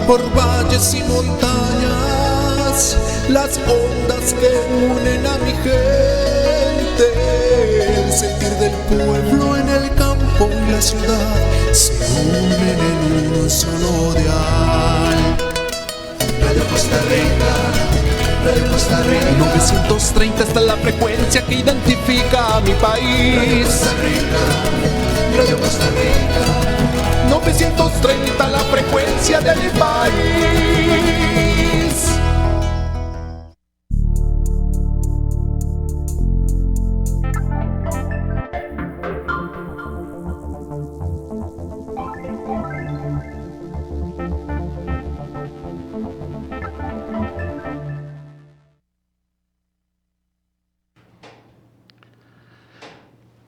por valles y montañas, las ondas que unen a mi gente, el sentir del pueblo en el campo y la ciudad se unen en un solo dial. Radio Costa Rica, Radio Costa Rica. 930 está la frecuencia que identifica a mi país. Radio Costa Rica, Radio Costa Rica. 930 la frecuencia de mi país.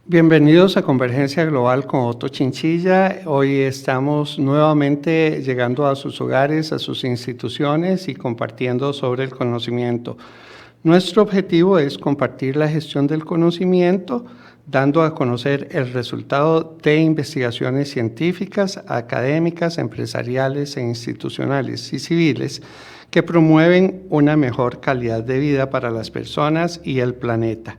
Bienvenidos a Convergencia Global con Otto Chinchilla. Hoy estamos nuevamente llegando a sus hogares, a sus instituciones y compartiendo sobre el conocimiento. Nuestro objetivo es compartir la gestión del conocimiento, dando a conocer el resultado de investigaciones científicas, académicas, empresariales e institucionales y civiles que promueven una mejor calidad de vida para las personas y el planeta.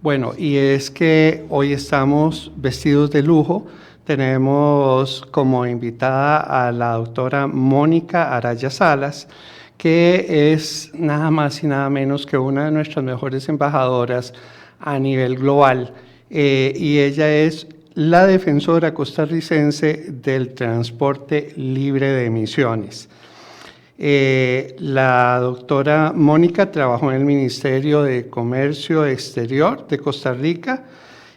Bueno, y es que hoy estamos vestidos de lujo. Tenemos como invitada a la doctora Mónica Araya Salas, que es nada más y nada menos que una de nuestras mejores embajadoras a nivel global. Y ella es la defensora costarricense del transporte libre de emisiones. La doctora Mónica trabajó en el Ministerio de Comercio Exterior de Costa Rica,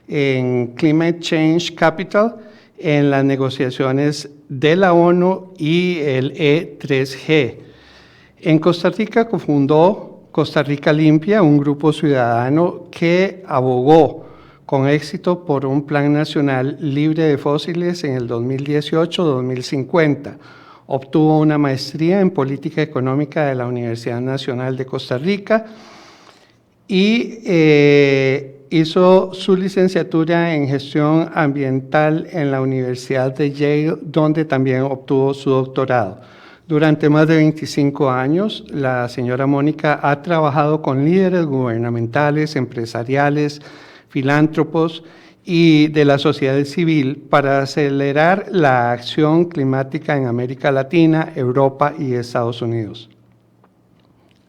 en Climate Change Capital, en las negociaciones de la ONU y el E3G. En Costa Rica cofundó Costa Rica Limpia, un grupo ciudadano que abogó con éxito por un plan nacional libre de fósiles en el 2018-2050. Obtuvo una maestría en Política Económica de la Universidad Nacional de Costa Rica y hizo su licenciatura en Gestión Ambiental en la Universidad de Yale, donde también obtuvo su doctorado. Durante más de 25 años, la señora Mónica ha trabajado con líderes gubernamentales, empresariales, filántropos y de la sociedad civil para acelerar la acción climática en América Latina, Europa y Estados Unidos.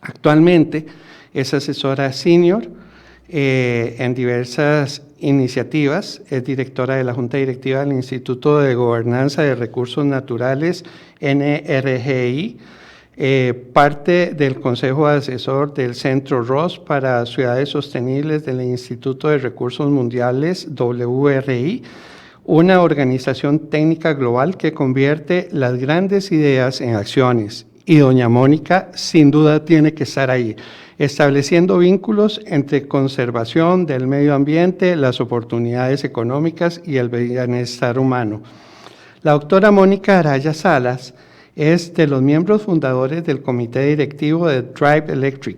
Actualmente es asesora senior en diversas iniciativas, es directora de la Junta Directiva del Instituto de Gobernanza de Recursos Naturales, NRGI, parte del Consejo Asesor del Centro Ross para Ciudades Sostenibles del Instituto de Recursos Mundiales, WRI, una organización técnica global que convierte las grandes ideas en acciones. Y doña Mónica sin duda tiene que estar ahí, estableciendo vínculos entre conservación del medio ambiente, las oportunidades económicas y el bienestar humano. La doctora Mónica Araya Salas es de los miembros fundadores del comité directivo de Drive Electric,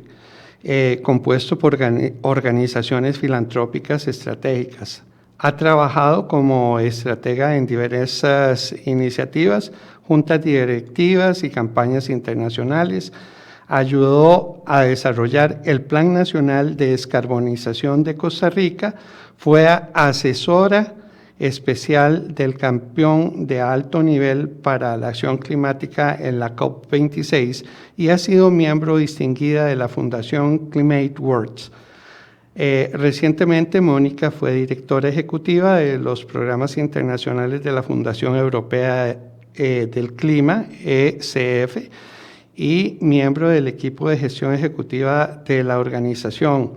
compuesto por organizaciones filantrópicas estratégicas. Ha trabajado como estratega en diversas iniciativas, juntas directivas y campañas internacionales. Ayudó a desarrollar el Plan Nacional de Descarbonización de Costa Rica, fue asesora especial del campeón de alto nivel para la acción climática en la COP26 y ha sido miembro distinguida de la Fundación Climate Works. Recientemente, Mónica fue directora ejecutiva de los programas internacionales de la Fundación Europea del Clima, ECF, y miembro del equipo de gestión ejecutiva de la organización.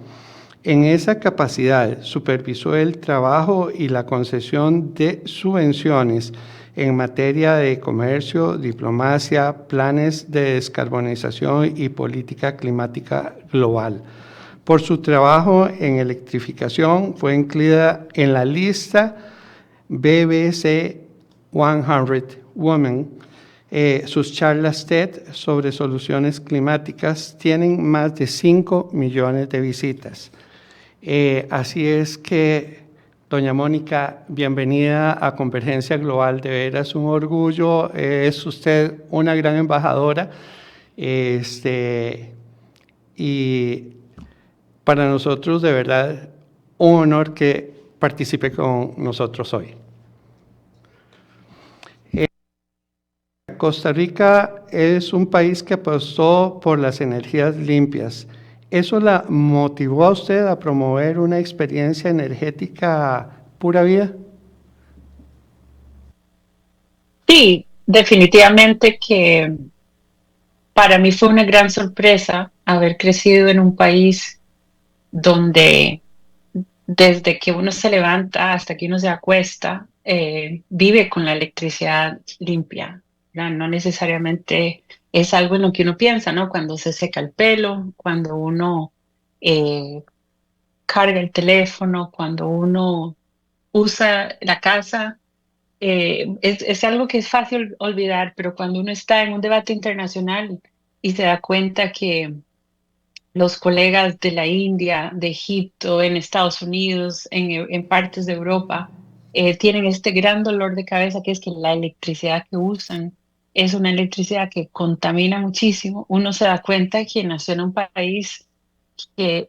En esa capacidad supervisó el trabajo y la concesión de subvenciones en materia de comercio, diplomacia, planes de descarbonización y política climática global. Por su trabajo en electrificación fue incluida en la lista BBC 100 Women. Sus charlas TED sobre soluciones climáticas tienen más de 5 millones de visitas. Así es que Doña Mónica, bienvenida a Convergencia Global, de veras un orgullo, es usted una gran embajadora, y para nosotros de verdad un honor que participe con nosotros hoy. Costa Rica es un país que apostó por las energías limpias. ¿Eso la motivó a usted a promover una experiencia energética pura vida? Sí, definitivamente que para mí fue una gran sorpresa haber crecido en un país donde desde que uno se levanta hasta que uno se acuesta, vive con la electricidad limpia, ¿verdad? No necesariamente es algo en lo que uno piensa, ¿no? Cuando se seca el pelo, cuando uno eh, carga el teléfono, cuando uno usa la casa. Es algo que es fácil olvidar, pero cuando uno está en un debate internacional y se da cuenta que los colegas de la India, de Egipto, en Estados Unidos, en partes de Europa, tienen este gran dolor de cabeza que es que la electricidad que usan es una electricidad que contamina muchísimo. Uno se da cuenta que nació en un país que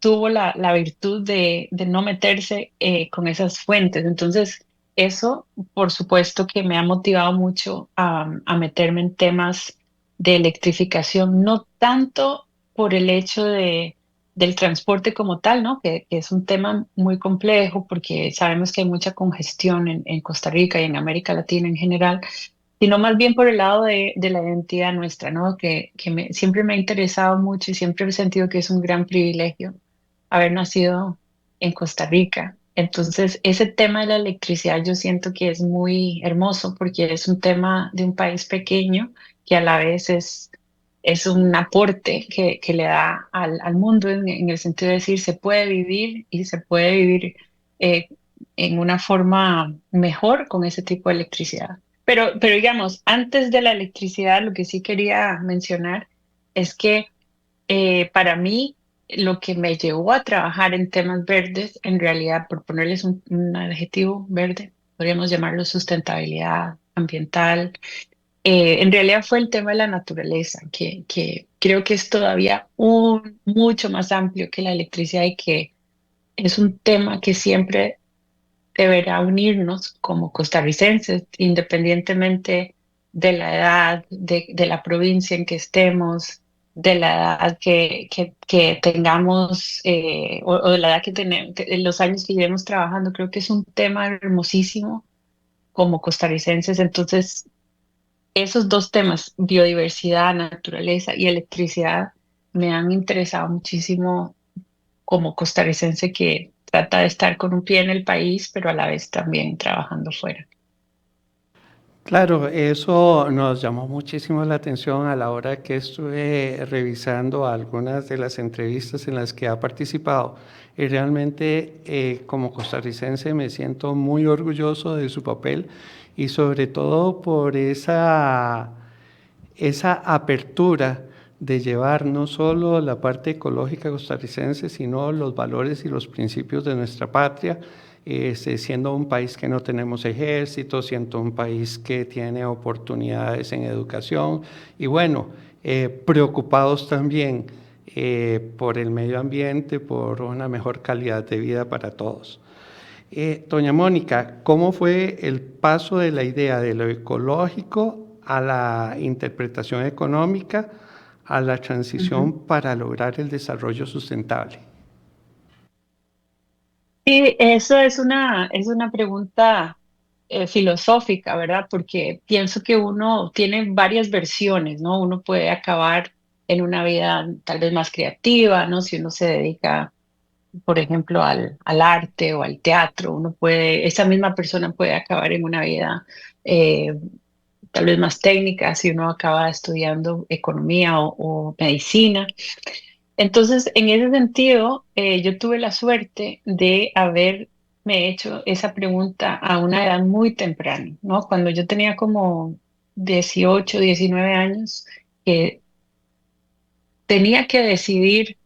tuvo la virtud de no meterse con esas fuentes. Entonces, eso, por supuesto, que me ha motivado mucho a meterme en temas de electrificación, no tanto por el hecho del transporte como tal, ¿no? Que es un tema muy complejo porque sabemos que hay mucha congestión en Costa Rica y en América Latina en general, sino más bien por el lado de la identidad nuestra, ¿no? Siempre me ha interesado mucho y siempre he sentido que es un gran privilegio haber nacido en Costa Rica. Entonces, ese tema de la electricidad yo siento que es muy hermoso porque es un tema de un país pequeño que a la vez es un aporte que le da al mundo en el sentido de decir se puede vivir y se puede vivir eh, en una forma mejor con ese tipo de electricidad. Pero digamos, antes de la electricidad, lo que sí quería mencionar es que para mí lo que me llevó a trabajar en temas verdes, en realidad, por ponerles un adjetivo verde, podríamos llamarlo sustentabilidad ambiental, en realidad fue el tema de la naturaleza, que creo que es todavía mucho más amplio que la electricidad y que es un tema que siempre deberá unirnos como costarricenses, independientemente de la edad, de la provincia en que estemos, de la edad que tengamos o de la edad que tenemos, los años que llevemos trabajando. Creo que es un tema hermosísimo como costarricenses. Entonces, esos dos temas, biodiversidad, naturaleza y electricidad, me han interesado muchísimo como costarricense que trata de estar con un pie en el país, pero a la vez también trabajando fuera. Claro, eso nos llamó muchísimo la atención a la hora que estuve revisando algunas de las entrevistas en las que ha participado y realmente como costarricense me siento muy orgulloso de su papel y sobre todo por esa apertura de llevar no solo la parte ecológica costarricense, sino los valores y los principios de nuestra patria, siendo un país que no tenemos ejército, siendo un país que tiene oportunidades en educación y bueno, preocupados también por el medio ambiente, por una mejor calidad de vida para todos. Doña Mónica, ¿cómo fue el paso de la idea de lo ecológico a la interpretación económica, a la transición para lograr el desarrollo sustentable? Sí, eso es una pregunta filosófica, ¿verdad? Porque pienso que uno tiene varias versiones, ¿no? Uno puede acabar en una vida tal vez más creativa, ¿no? Si uno se dedica, por ejemplo, al arte o al teatro, esa misma persona puede acabar en una vida eh, tal vez más técnica si uno acaba estudiando economía o medicina. Entonces, en ese sentido, yo tuve la suerte de haberme hecho esa pregunta a una edad muy temprana, ¿no? Cuando yo tenía como 18, 19 años, que tenía que decidir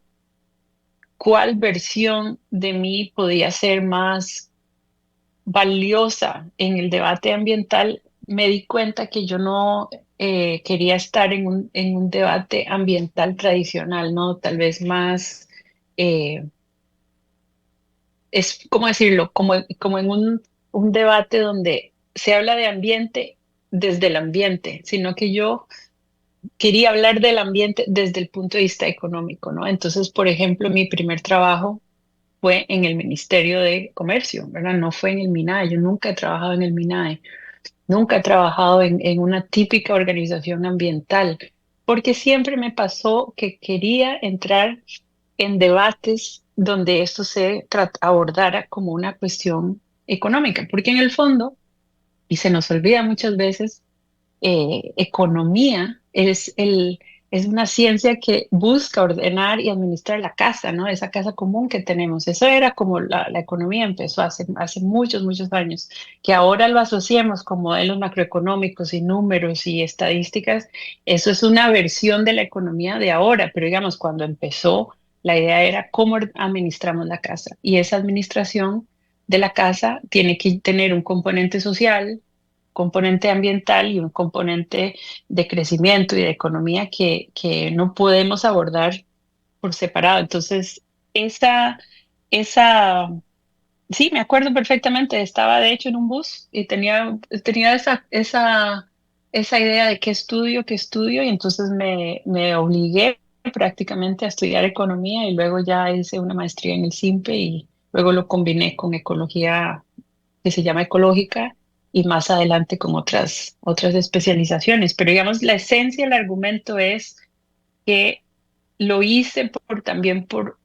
cuál versión de mí podía ser más valiosa en el debate ambiental, me di cuenta que yo no quería estar en un debate ambiental tradicional, ¿no? Tal vez más, eh, es, ¿cómo decirlo? Como en un debate donde se habla de ambiente desde el ambiente, sino que yo quería hablar del ambiente desde el punto de vista económico, ¿no? Entonces, por ejemplo, mi primer trabajo fue en el Ministerio de Comercio, ¿verdad? No fue en el MINAE, yo nunca he trabajado en el MINAE, nunca he trabajado en una típica organización ambiental, porque siempre me pasó que quería entrar en debates donde esto se abordara como una cuestión económica, porque en el fondo, y se nos olvida muchas veces, economía es una ciencia que busca ordenar y administrar la casa, ¿no? Esa casa común que tenemos. Eso era como la economía empezó hace muchos, muchos años. Que ahora lo asociemos con modelos macroeconómicos y números y estadísticas. Eso es una versión de la economía de ahora, pero digamos, cuando empezó, la idea era cómo administramos la casa. Y esa administración de la casa tiene que tener un componente social, componente ambiental y un componente de crecimiento y de economía que no podemos abordar por separado. Entonces, esa, sí, me acuerdo perfectamente, estaba de hecho en un bus y tenía esa idea de qué estudio, y entonces me obligué prácticamente a estudiar economía y luego ya hice una maestría en el SIMPE y luego lo combiné con ecología que se llama ecológica y más adelante con otras especializaciones. Pero digamos, la esencia del argumento es que lo hice también por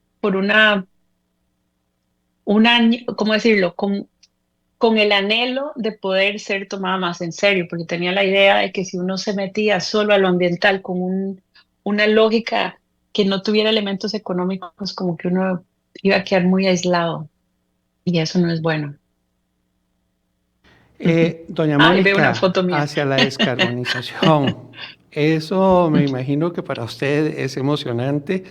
¿cómo decirlo? Con el anhelo de poder ser tomada más en serio, porque tenía la idea de que si uno se metía solo a lo ambiental con una lógica que no tuviera elementos económicos, como que uno iba a quedar muy aislado y eso no es bueno. Doña Ay, veo una Mónica, foto mía. hacia la descarbonización. Eso me imagino que para usted es emocionante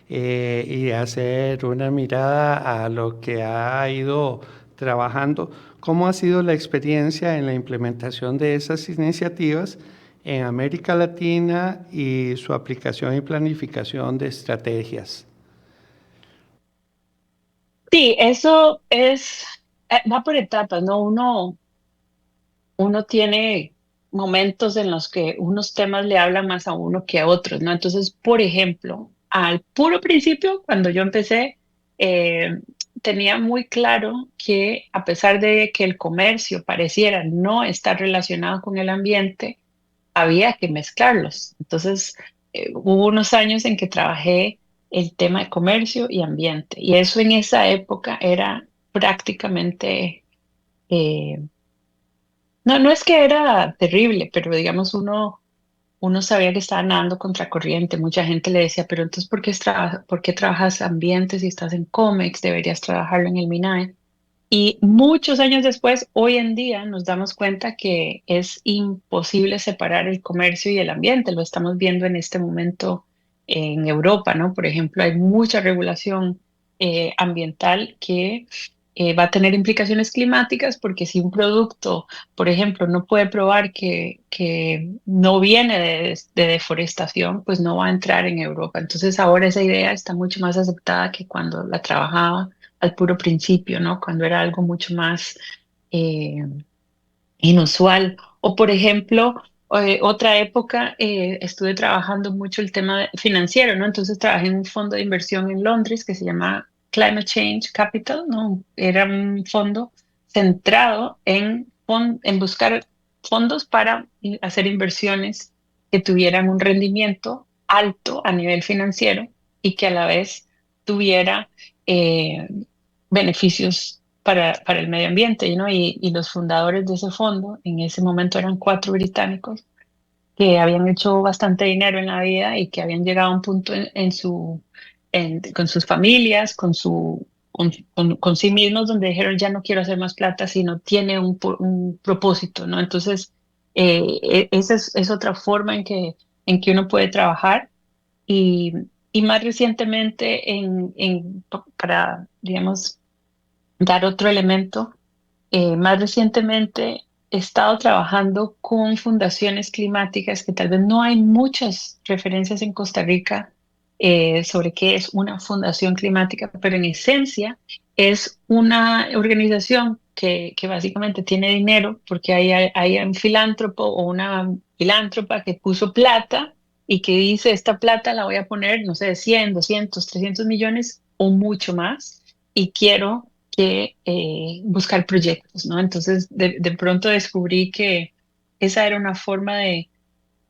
y hacer una mirada a lo que ha ido trabajando. ¿Cómo ha sido la experiencia en la implementación de esas iniciativas en América Latina y su aplicación y planificación de estrategias? Sí, eso va por etapas, ¿no? Uno tiene momentos en los que unos temas le hablan más a uno que a otros, ¿no? Entonces, por ejemplo, al puro principio, cuando yo empecé, eh, tenía muy claro que a pesar de que el comercio pareciera no estar relacionado con el ambiente, había que mezclarlos. Entonces, hubo unos años en que trabajé el tema de comercio y ambiente, y eso en esa época era prácticamente... eh, no es que era terrible, pero digamos uno sabía que estaba nadando contracorriente. Mucha gente le decía, pero entonces, ¿por qué trabajas ambiente si estás en Comex? Deberías trabajarlo en el MINAE. Y muchos años después, hoy en día, nos damos cuenta que es imposible separar el comercio y el ambiente. Lo estamos viendo en este momento en Europa, ¿no? Por ejemplo, hay mucha regulación ambiental que va a tener implicaciones climáticas porque si un producto, por ejemplo, no puede probar que no viene de deforestación, pues no va a entrar en Europa. Entonces ahora esa idea está mucho más aceptada que cuando la trabajaba al puro principio, ¿no? Cuando era algo mucho más eh, inusual. O por ejemplo, otra época estuve trabajando mucho el tema financiero, ¿no? Entonces trabajé en un fondo de inversión en Londres que se llama Climate Change Capital, ¿no? Era un fondo centrado en buscar fondos para hacer inversiones que tuvieran un rendimiento alto a nivel financiero y que a la vez tuviera eh, beneficios para el medio ambiente, ¿no? Y los fundadores de ese fondo, en ese momento eran cuatro británicos que habían hecho bastante dinero en la vida y que habían llegado a un punto con sus familias, con sí mismos, donde dijeron, ya no quiero hacer más plata, sino tiene un propósito, ¿no? Entonces, esa es otra forma en que uno puede trabajar. Y, y más recientemente, para, digamos, dar otro elemento. Más recientemente he estado trabajando con fundaciones climáticas que tal vez no hay muchas referencias en Costa Rica sobre qué es una fundación climática, pero en esencia es una organización que básicamente tiene dinero porque hay un filántropo o una filántropa que puso plata y que dice, esta plata la voy a poner, no sé, 100, 200, 300 millones o mucho más y quiero que buscar proyectos, ¿no? Entonces, de pronto descubrí que esa era una forma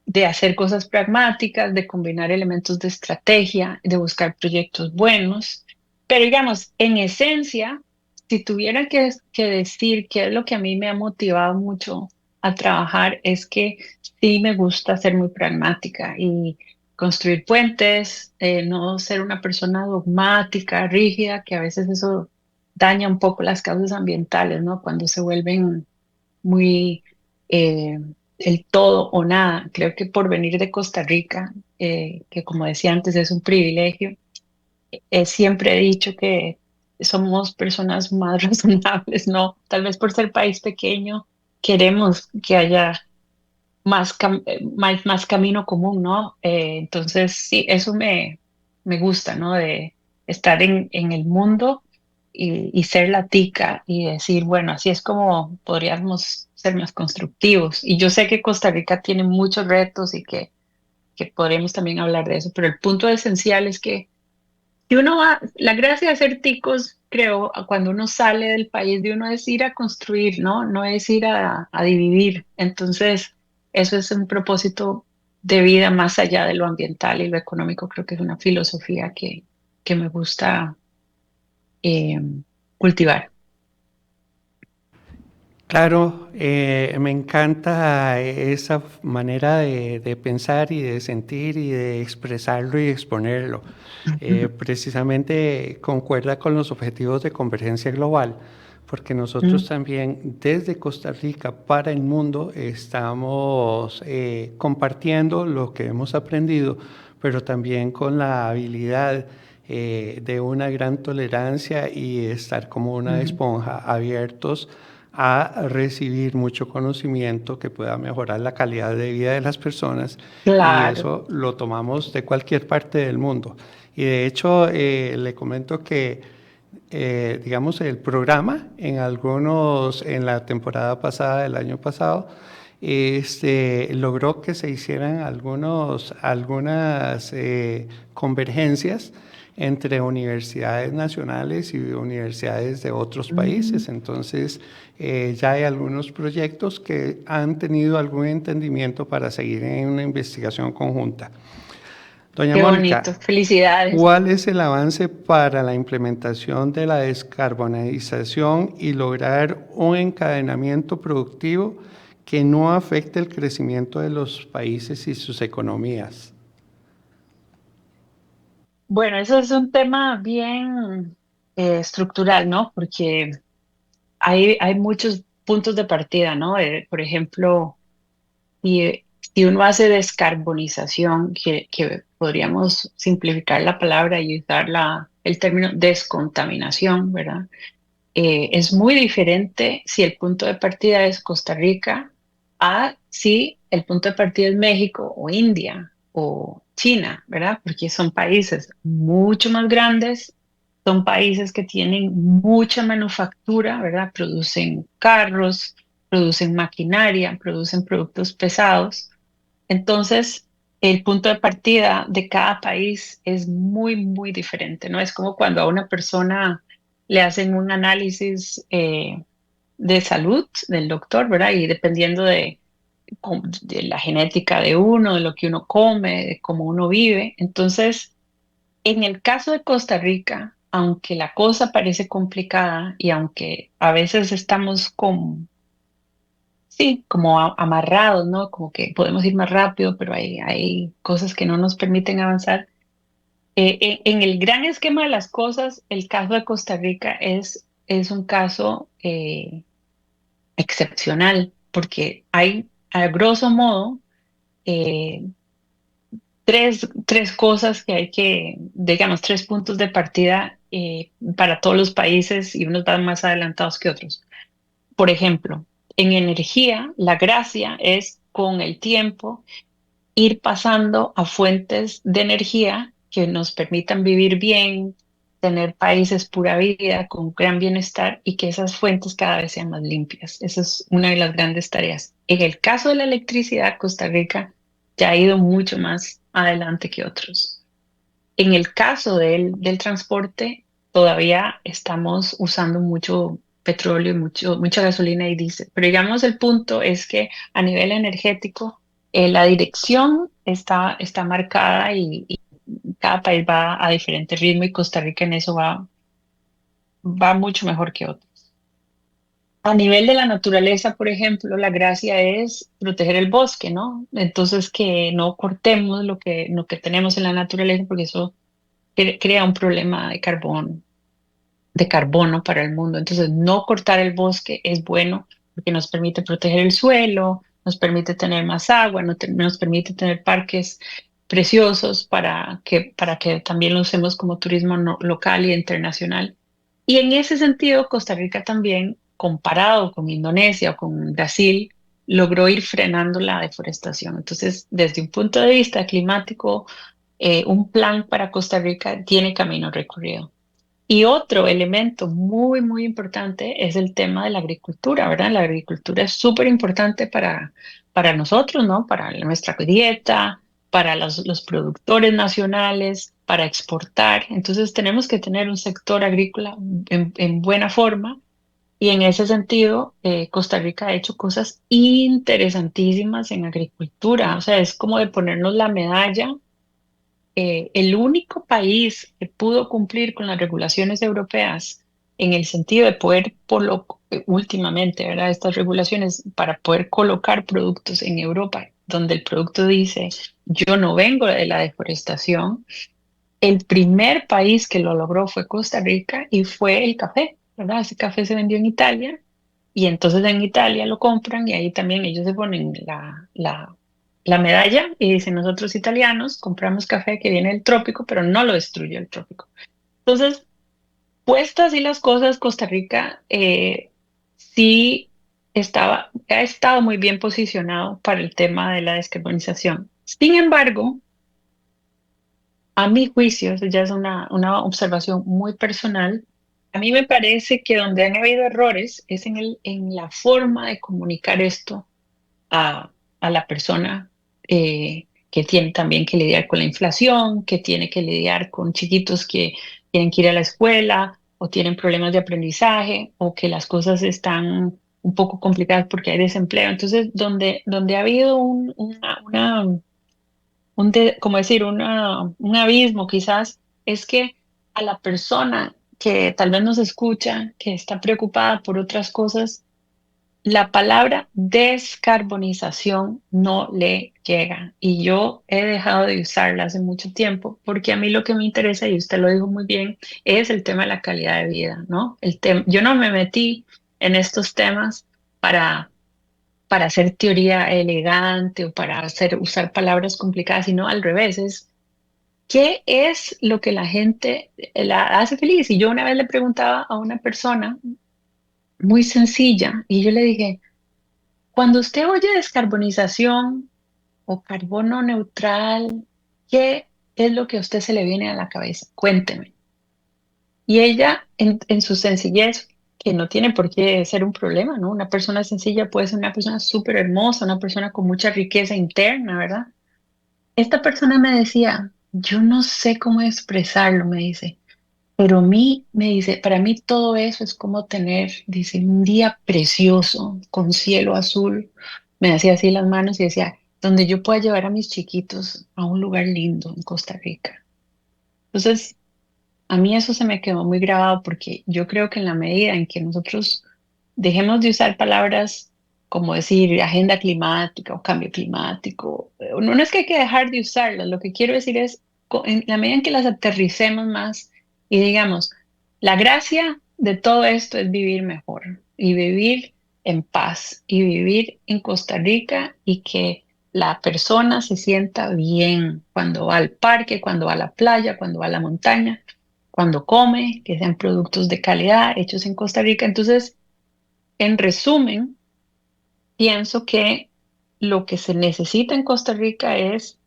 de hacer cosas pragmáticas, de combinar elementos de estrategia, de buscar proyectos buenos. Pero digamos, en esencia, si tuviera que decir qué es lo que a mí me ha motivado mucho a trabajar, es que sí me gusta ser muy pragmática y construir puentes, no ser una persona dogmática, rígida, que a veces eso daña un poco las causas ambientales, ¿no? Cuando se vuelven muy eh, el todo o nada. Creo que por venir de Costa Rica, que como decía antes es un privilegio, siempre he dicho que somos personas más razonables, ¿no? Tal vez por ser país pequeño, queremos que haya más camino común, ¿no? Entonces, sí, eso me gusta, ¿no? De estar en el mundo y ser la tica y decir, bueno, así es como podríamos ser más constructivos. Y yo sé que Costa Rica tiene muchos retos y que podremos también hablar de eso, pero el punto esencial es que si uno va, la gracia de ser ticos, creo, cuando uno sale del país de uno es ir a construir, ¿no? No es ir a dividir. Entonces, eso es un propósito de vida más allá de lo ambiental y lo económico. Creo que es una filosofía que me gusta eh, cultivar. Claro, me encanta esa manera de pensar y de sentir y de expresarlo y exponerlo. Precisamente concuerda con los objetivos de convergencia global, porque nosotros Mm, también desde Costa Rica para el mundo estamos compartiendo lo que hemos aprendido, pero también con la habilidad de una gran tolerancia y estar como una mm. esponja abiertos a recibir mucho conocimiento que pueda mejorar la calidad de vida de las personas y Claro. eso lo tomamos de cualquier parte del mundo. Y de hecho, le comento que, digamos, el programa en la temporada pasada, del año pasado, logró que se hicieran algunas convergencias entre universidades nacionales y universidades de otros Mm, países. Entonces, ya hay algunos proyectos que han tenido algún entendimiento para seguir en una investigación conjunta. Doña qué bonito. Mónica, Felicidades. ¿cuál es el avance para la implementación de la descarbonización y lograr un encadenamiento productivo que no afecte el crecimiento de los países y sus economías? Bueno, eso es un tema bien estructural, ¿no? Porque hay muchos puntos de partida, ¿no? Por ejemplo, si uno hace descarbonización, que podríamos simplificar la palabra y usar el término descontaminación, ¿verdad? Es muy diferente si el punto de partida es Costa Rica a si el punto de partida es México o India o China, ¿verdad? Porque son países mucho más grandes, son países que tienen mucha manufactura, ¿verdad? Producen carros, producen maquinaria, producen productos pesados. Entonces, el punto de partida de cada país es muy, muy diferente, ¿no? Es como cuando a una persona le hacen un análisis de salud del doctor, ¿verdad? Y dependiendo de la genética de uno, de lo que uno come, de cómo uno vive. Entonces, en el caso de Costa Rica, aunque la cosa parece complicada y aunque a veces estamos sí, como amarrados, ¿no? Como que podemos ir más rápido, pero hay cosas que no nos permiten avanzar. En el gran esquema de las cosas, el caso de Costa Rica es un caso excepcional, porque hay, a grosso modo, eh, tres cosas que hay que, digamos, tres puntos de partida para todos los países y unos van más adelantados que otros. Por ejemplo, en energía, la gracia es con el tiempo ir pasando a fuentes de energía que nos permitan vivir bien, tener países pura vida, con gran bienestar y que esas fuentes cada vez sean más limpias. Esa es una de las grandes tareas. En el caso de la electricidad, Costa Rica ya ha ido mucho más adelante que otros. En el caso del transporte, todavía estamos usando mucho petróleo, y mucha gasolina y diésel. Pero digamos, el punto es que a nivel energético, la dirección está marcada y cada país va a diferente ritmo y Costa Rica en eso va mucho mejor que otros. A nivel de la naturaleza, por ejemplo, la gracia es proteger el bosque, ¿no? Entonces, que no cortemos lo que tenemos en la naturaleza, porque eso crea un problema de carbono para el mundo. Entonces, no cortar el bosque es bueno porque nos permite proteger el suelo, nos permite tener más agua, nos permite tener parques preciosos para que también lo usemos como turismo local y internacional. Y en ese sentido, Costa Rica también, comparado con Indonesia o con Brasil, logró ir frenando la deforestación. Entonces, desde un punto de vista climático, un plan para Costa Rica tiene camino recorrido. Y otro elemento muy, muy importante es el tema de la agricultura, ¿verdad? La agricultura es súper importante para nosotros, ¿no? Para nuestra dieta, para los productores nacionales, para exportar. Entonces tenemos que tener un sector agrícola en buena forma y en ese sentido Costa Rica ha hecho cosas interesantísimas en agricultura. O sea, es como de ponernos la medalla. El único país que pudo cumplir con las regulaciones europeas en el sentido de poder, últimamente, ¿verdad? Estas regulaciones para poder colocar productos en Europa, donde el producto dice, yo no vengo de la deforestación, el primer país que lo logró fue Costa Rica y fue el café, ¿verdad? Ese café se vendió en Italia y entonces en Italia lo compran y ahí también ellos se ponen la medalla y dicen, nosotros italianos compramos café que viene del trópico, pero no lo destruye el trópico. Entonces, puestas así las cosas, Costa Rica sí ha estado muy bien posicionado para el tema de la descarbonización. Sin embargo, a mi juicio, eso ya es una observación muy personal, a mí me parece que donde han habido errores es en la forma de comunicar esto a la persona que tiene también que lidiar con la inflación, que tiene que lidiar con chiquitos que tienen que ir a la escuela o tienen problemas de aprendizaje o que las cosas están un poco complicadas porque hay desempleo. Entonces, donde ha habido como decir, un abismo quizás, es que a la persona que tal vez nos escucha, que está preocupada por otras cosas, la palabra descarbonización no le llega y yo he dejado de usarla hace mucho tiempo porque a mí lo que me interesa, y usted lo dijo muy bien, es el tema de la calidad de vida, ¿no? Yo no me metí en estos temas para, para hacer teoría elegante o para usar palabras complicadas, sino al revés, es ¿qué es lo que la gente la hace feliz? Y yo una vez le preguntaba a una persona muy sencilla y yo le dije, cuando usted oye descarbonización o carbono neutral, ¿qué es lo que a usted se le viene a la cabeza? Cuénteme. Y ella, en su sencillez, que no tiene por qué ser un problema, ¿no? Una persona sencilla puede ser una persona súper hermosa, una persona con mucha riqueza interna, ¿verdad? Esta persona me decía, yo no sé cómo expresarlo, me dice, pero a mí, me dice, para mí todo eso es como tener, dice, un día precioso con cielo azul. Me hacía así las manos y decía, donde yo pueda llevar a mis chiquitos a un lugar lindo en Costa Rica. Entonces, a mí eso se me quedó muy grabado porque yo creo que en la medida en que nosotros dejemos de usar palabras como decir agenda climática o cambio climático, no es que hay que dejar de usarlas, lo que quiero decir es, en la medida en que las aterricemos más y digamos, la gracia de todo esto es vivir mejor y vivir en paz y vivir en Costa Rica y que la persona se sienta bien cuando va al parque, cuando va a la playa, cuando va a la montaña, cuando come, que sean productos de calidad hechos en Costa Rica. Entonces, en resumen, pienso que lo que se necesita en Costa Rica es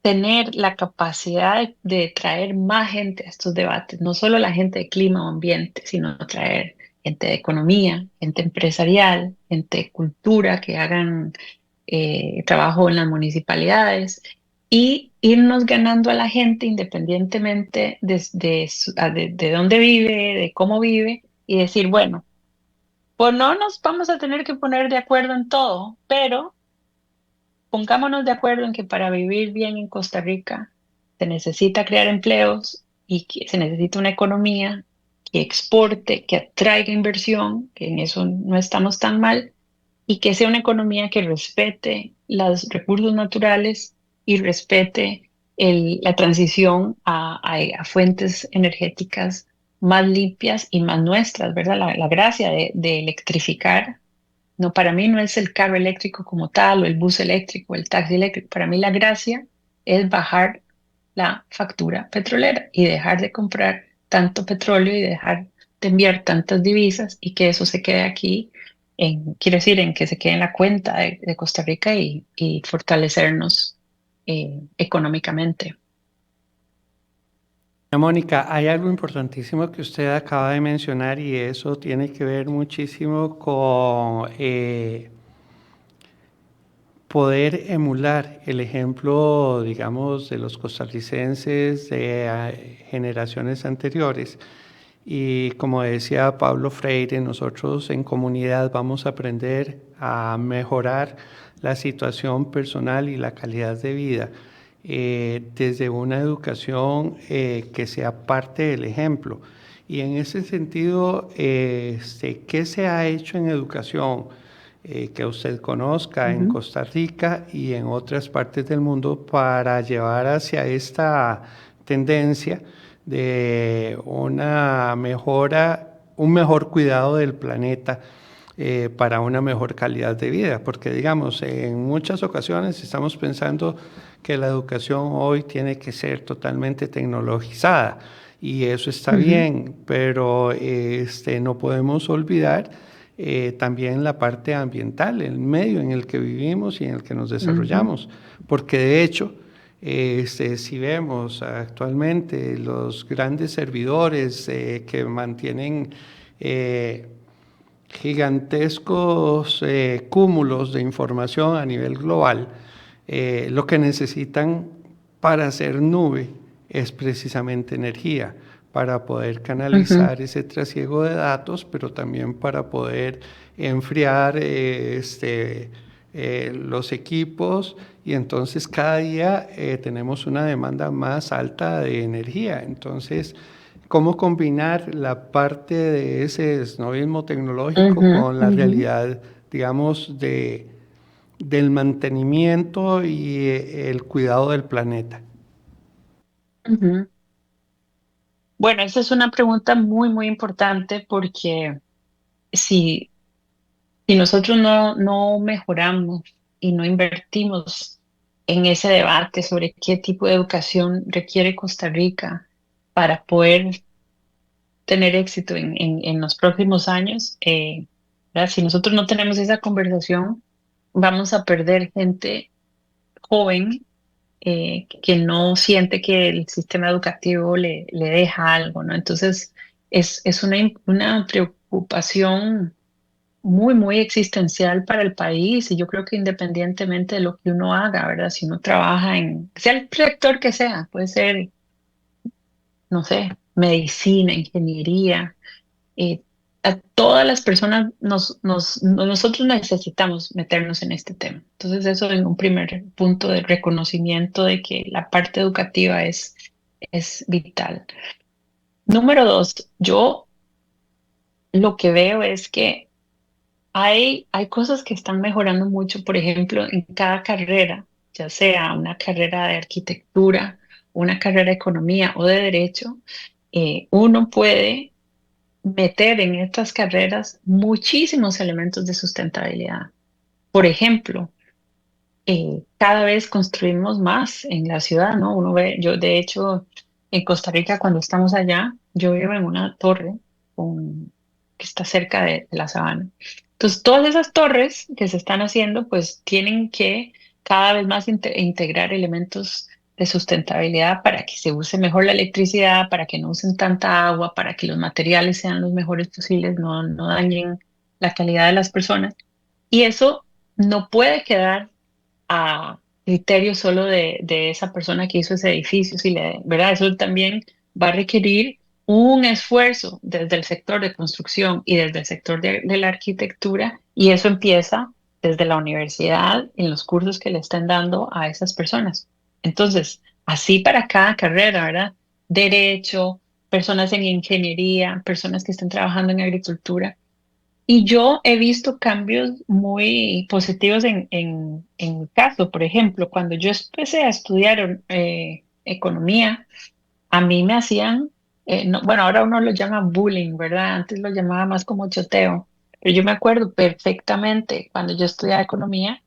tener la capacidad de traer más gente a estos debates, no solo la gente de clima o ambiente, sino traer gente de economía, gente empresarial, gente de cultura que hagan trabajo en las municipalidades y irnos ganando a la gente independientemente de dónde vive, de cómo vive y decir, bueno, pues no nos vamos a tener que poner de acuerdo en todo, pero pongámonos de acuerdo en que para vivir bien en Costa Rica se necesita crear empleos y que se necesita una economía que exporte, que atraiga inversión, que en eso no estamos tan mal, y que sea una economía que respete los recursos naturales y respete la transición a fuentes energéticas más limpias y más nuestras, ¿verdad? La gracia de electrificar no, para mí no es el carro eléctrico como tal, o el bus eléctrico, o el taxi eléctrico. Para mí la gracia es bajar la factura petrolera y dejar de comprar tanto petróleo y dejar de enviar tantas divisas y que eso se quede aquí, quiero decir, en que se quede en la cuenta de Costa Rica y fortalecernos económicamente. Mónica, hay algo importantísimo que usted acaba de mencionar y eso tiene que ver muchísimo con poder emular el ejemplo, digamos, de los costarricenses de generaciones anteriores. Y como decía Pablo Freire, nosotros en comunidad vamos a aprender a mejorar la situación personal y la calidad de vida desde una educación que sea parte del ejemplo. Y en ese sentido, ¿qué se ha hecho en educación que usted conozca en Ujú, Costa Rica y en otras partes del mundo para llevar hacia esta tendencia de una mejora, un mejor cuidado del planeta para una mejor calidad de vida? Porque digamos, en muchas ocasiones estamos pensando que la educación hoy tiene que ser totalmente tecnologizada y eso está ujú, bien, pero no podemos olvidar también la parte ambiental, el medio en el que vivimos y en el que nos ujú, desarrollamos, porque de hecho, si vemos actualmente los grandes servidores que mantienen gigantescos cúmulos de información a nivel global, lo que necesitan para hacer nube es precisamente energía, para poder ujú, canalizar ese trasiego de datos, pero también para poder enfriar los equipos y entonces cada día tenemos una demanda más alta de energía. Entonces, ¿cómo combinar la parte de ese snobismo tecnológico ujú, con la ujú, realidad, digamos, del mantenimiento y el cuidado del planeta? ujú. Bueno, esa es una pregunta muy, muy importante porque si si nosotros no mejoramos y no invertimos en ese debate sobre qué tipo de educación requiere Costa Rica para poder tener éxito en los próximos años, ¿verdad? Si nosotros no tenemos esa conversación, vamos a perder gente joven que no siente que el sistema educativo le deja algo, ¿no? Entonces, es una preocupación muy, muy existencial para el país y yo creo que independientemente de lo que uno haga, ¿verdad? Si uno trabaja sea el sector que sea, puede ser, no sé, medicina, ingeniería, a todas las personas nosotros necesitamos meternos en este tema. Entonces eso es un primer punto de reconocimiento de que la parte educativa es vital. Número dos, yo lo que veo es que hay cosas que están mejorando mucho, por ejemplo, en cada carrera, ya sea una carrera de arquitectura, una carrera de economía o de derecho, uno puede meter en estas carreras muchísimos elementos de sustentabilidad. Por ejemplo, cada vez construimos más en la ciudad, ¿no? Uno ve, yo de hecho, en Costa Rica, cuando estamos allá, yo vivo en una torre que está cerca de la sabana. Entonces, todas esas torres que se están haciendo, pues tienen que cada vez más integrar elementos de sustentabilidad para que se use mejor la electricidad, para que no usen tanta agua, para que los materiales sean los mejores posibles, no dañen la calidad de las personas. Y eso no puede quedar a criterio solo de esa persona que hizo ese edificio, si le, ¿verdad? Eso también va a requerir un esfuerzo desde el sector de construcción y desde el sector de la arquitectura, y eso empieza desde la universidad, en los cursos que le están dando a esas personas. Entonces, así para cada carrera, ¿verdad? Derecho, personas en ingeniería, personas que estén trabajando en agricultura. Y yo he visto cambios muy positivos en mi caso. Por ejemplo, cuando yo empecé a estudiar economía, a mí me hacían, bueno, ahora uno lo llama bullying, ¿verdad? Antes lo llamaba más como choteo. Pero yo me acuerdo perfectamente cuando yo estudiaba economía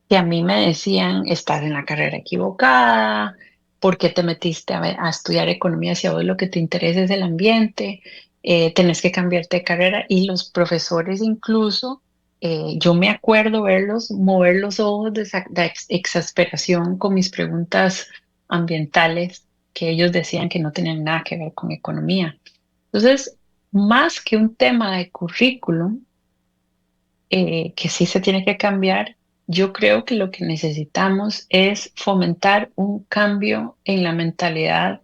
que a mí me decían, estás en la carrera equivocada, ¿por qué te metiste a estudiar economía si a vos lo que te interesa es el ambiente? Tenés que cambiarte de carrera. Y los profesores incluso, yo me acuerdo verlos mover los ojos de exasperación con mis preguntas ambientales que ellos decían que no tenían nada que ver con economía. Entonces, más que un tema de currículum, que sí se tiene que cambiar, yo creo que lo que necesitamos es fomentar un cambio en la mentalidad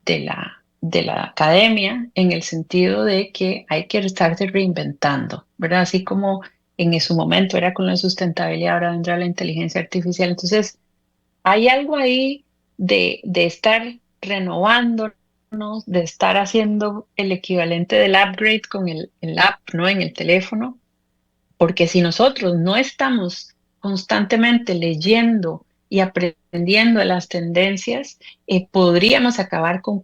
de la academia, en el sentido de que hay que estarse reinventando, ¿verdad? Así como en su momento era con la sustentabilidad, ahora vendrá la inteligencia artificial. Entonces, hay algo ahí de estar renovándonos, de estar haciendo el equivalente del upgrade con el app, ¿no? En el teléfono, porque si nosotros no estamos constantemente leyendo y aprendiendo de las tendencias, podríamos acabar con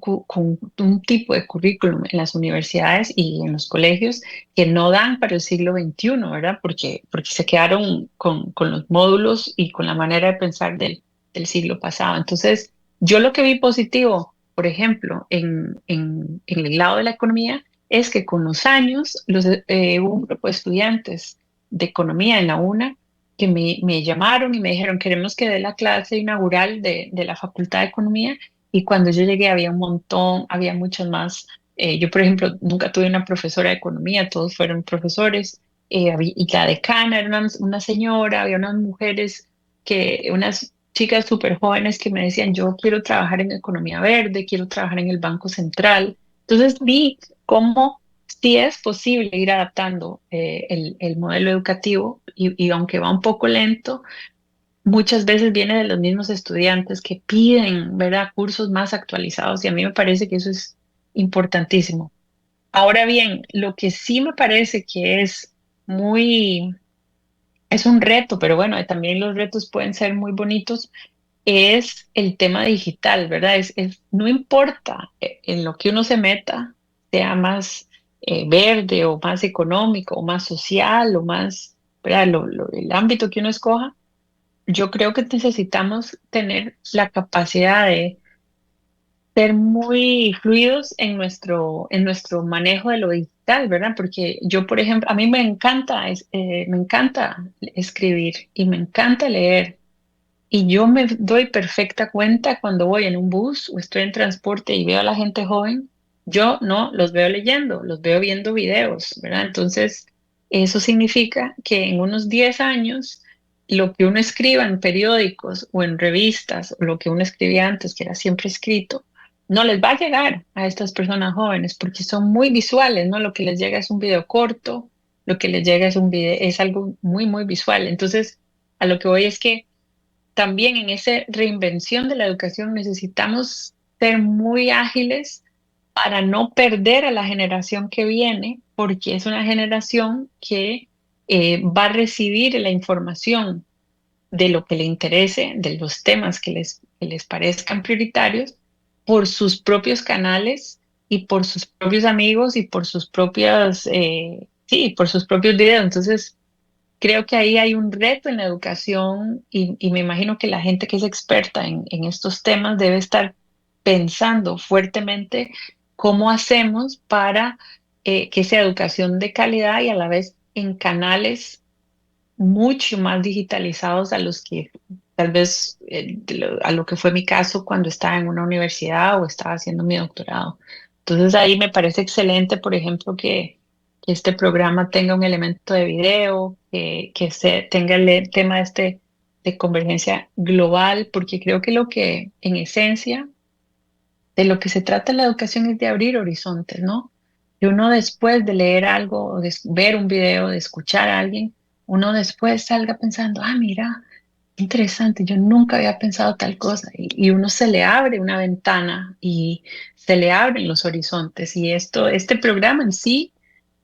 un tipo de currículum en las universidades y en los colegios que no dan para el siglo XXI, ¿verdad? Porque se quedaron con los módulos y con la manera de pensar del siglo pasado. Entonces, yo lo que vi positivo, por ejemplo, en el lado de la economía, es que con los años hubo un grupo de estudiantes de economía en la UNA que me llamaron y me dijeron, queremos que dé la clase inaugural de la Facultad de Economía. Y cuando yo llegué había un montón, había muchos más. Yo, por ejemplo, nunca tuve una profesora de economía, todos fueron profesores. Y la decana era una señora, había unas mujeres, unas chicas súper jóvenes que me decían, yo quiero trabajar en economía verde, quiero trabajar en el Banco Central. Entonces vi cómo sí es posible ir adaptando el modelo educativo, y aunque va un poco lento, muchas veces viene de los mismos estudiantes que piden, ¿verdad?, cursos más actualizados, y a mí me parece que eso es importantísimo. Ahora bien, lo que sí me parece que muy, es un reto, pero bueno, también los retos pueden ser muy bonitos, es el tema digital, ¿verdad? No importa en lo que uno se meta, sea más verde o más económico o más social o más, ¿verdad? El ámbito que uno escoja, yo creo que necesitamos tener la capacidad de ser muy fluidos en nuestro manejo de lo digital, ¿verdad? Porque yo, por ejemplo, a mí me encanta escribir y me encanta leer. Y yo me doy perfecta cuenta cuando voy en un bus o estoy en transporte y veo a la gente joven, yo no los veo leyendo, los veo viendo videos, ¿verdad? Entonces, eso significa que en unos 10 años, lo que uno escriba en periódicos o en revistas, o lo que uno escribía antes, que era siempre escrito, no les va a llegar a estas personas jóvenes porque son muy visuales, ¿no? Lo que les llega es un video corto, lo que les llega es un video, es algo muy, muy visual. Entonces, a lo que voy es que también en esa reinvención de la educación necesitamos ser muy ágiles para no perder a la generación que viene, porque es una generación que va a recibir la información de lo que le interese, de los temas que les parezcan prioritarios, por sus propios canales y por sus propios amigos y por sus propias, sí, por sus propios videos. Entonces, creo que ahí hay un reto en la educación, y me imagino que la gente que es experta en estos temas debe estar pensando fuertemente cómo hacemos para que sea educación de calidad y a la vez en canales mucho más digitalizados a los que tal vez a lo que fue mi caso cuando estaba en una universidad o estaba haciendo mi doctorado. Entonces ahí me parece excelente, por ejemplo, que este programa tenga un elemento de video, que tenga el tema este de convergencia global, porque creo que lo que en esencia de lo que se trata la educación es de abrir horizontes, ¿no? Y uno después de leer algo, o de ver un video, de escuchar a alguien, uno después salga pensando, ah, mira, qué interesante, yo nunca había pensado tal cosa. Y uno se le abre una ventana y se le abren los horizontes. Y este programa en sí,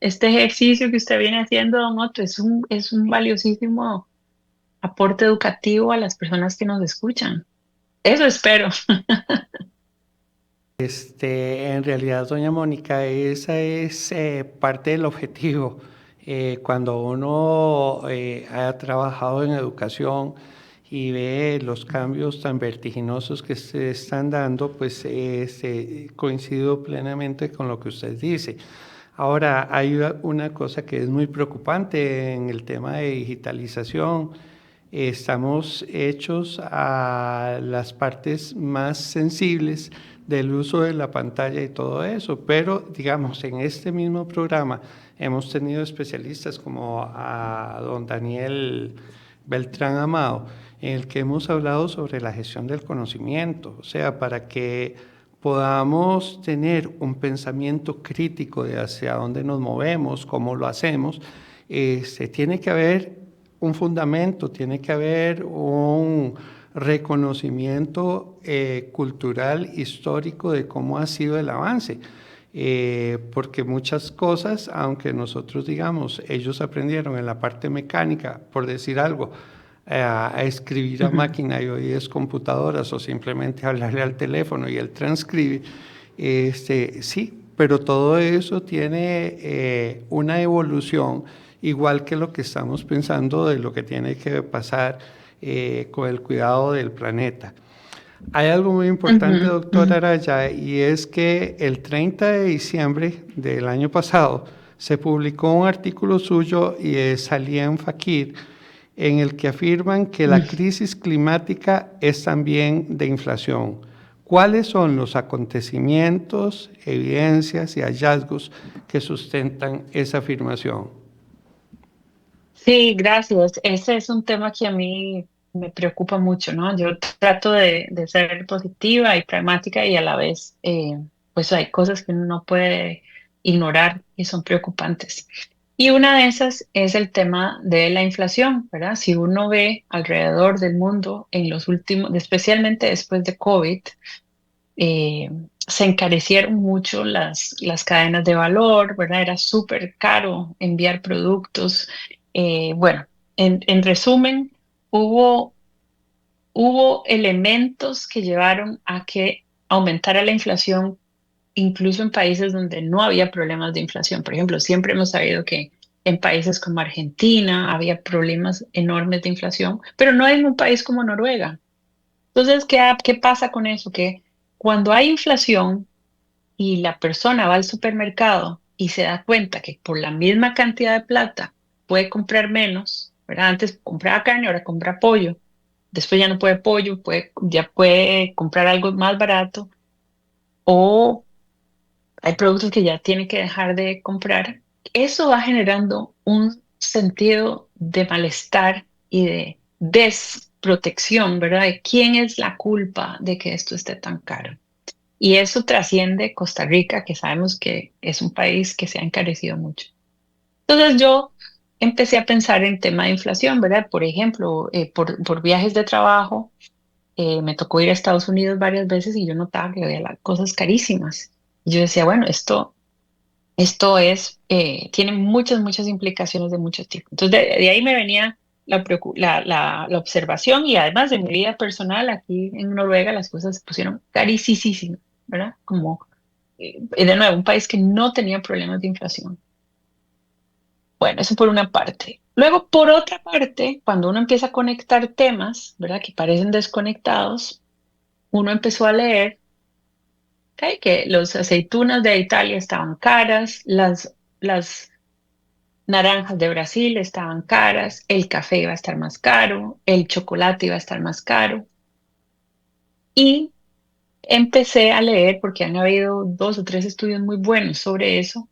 este ejercicio que usted viene haciendo, don Otto, es un valiosísimo aporte educativo a las personas que nos escuchan. Eso espero. En realidad, doña Mónica, esa es parte del objetivo. Cuando uno ha trabajado en educación y ve los cambios tan vertiginosos que se están dando, pues coincido plenamente con lo que usted dice. Ahora, hay una cosa que es muy preocupante en el tema de digitalización. Estamos hechos a las partes más sensibles del uso de la pantalla y todo eso, pero digamos, en este mismo programa hemos tenido especialistas como a don Daniel Beltrán Amado, en el que hemos hablado sobre la gestión del conocimiento, o sea, para que podamos tener un pensamiento crítico de hacia dónde nos movemos, cómo lo hacemos, se tiene que haber un fundamento, tiene que haber un reconocimiento cultural, histórico de cómo ha sido el avance. Porque muchas cosas, aunque nosotros digamos, ellos aprendieron en la parte mecánica, por decir algo, a escribir a máquina y hoy es computadoras o simplemente hablarle al teléfono y él transcribe, sí, pero todo eso tiene una evolución igual que lo que estamos pensando de lo que tiene que pasar con el cuidado del planeta. Hay algo muy importante, Ujú, doctor ujú. Araya, y es que el 30 de diciembre del año pasado se publicó un artículo suyo y salía en Fakir, en el que afirman que la crisis climática es también de inflación. ¿Cuáles son los acontecimientos, evidencias y hallazgos que sustentan esa afirmación? Sí, gracias. Ese es un tema que a mí me preocupa mucho, ¿no? Yo trato de ser positiva y pragmática y a la vez, pues hay cosas que uno no puede ignorar y son preocupantes. Y una de esas es el tema de la inflación, ¿verdad? Si uno ve alrededor del mundo en los últimos, especialmente después de COVID, eh, se encarecieron mucho las cadenas de valor, ¿verdad? Era súper caro enviar productos. Bueno, en resumen, hubo, hubo elementos que llevaron a que aumentara la inflación, incluso en países donde no había problemas de inflación. Por ejemplo, siempre hemos sabido que en países como Argentina había problemas enormes de inflación, pero no en un país como Noruega. Entonces, ¿qué pasa con eso? Que cuando hay inflación y la persona va al supermercado y se da cuenta que por la misma cantidad de plata puede comprar menos, ¿verdad? Antes compraba carne, ahora compra pollo. Después ya no puede pollo, ya puede comprar algo más barato o hay productos que ya tiene que dejar de comprar. Eso va generando un sentido de malestar y de desprotección, ¿verdad? De quién es la culpa de que esto esté tan caro. Y eso trasciende Costa Rica, que sabemos que es un país que se ha encarecido mucho. Entonces yo empecé a pensar en tema de inflación, ¿verdad? Por ejemplo, por viajes de trabajo, me tocó ir a Estados Unidos varias veces y yo notaba que había las cosas carísimas. Y yo decía, bueno, tiene muchas implicaciones de muchos tipos. Entonces, de ahí me venía la observación y además de mi vida personal, aquí en Noruega las cosas se pusieron carísimas, ¿verdad? Como, de nuevo, un país que no tenía problemas de inflación. Bueno, eso por una parte. Luego, por otra parte, cuando uno empieza a conectar temas, ¿verdad? Que parecen desconectados, uno empezó a leer ok, que las aceitunas de Italia estaban caras, las naranjas de Brasil estaban caras, el café iba a estar más caro, el chocolate iba a estar más caro. Y empecé a leer, porque han habido 2 o 3 estudios muy buenos sobre eso,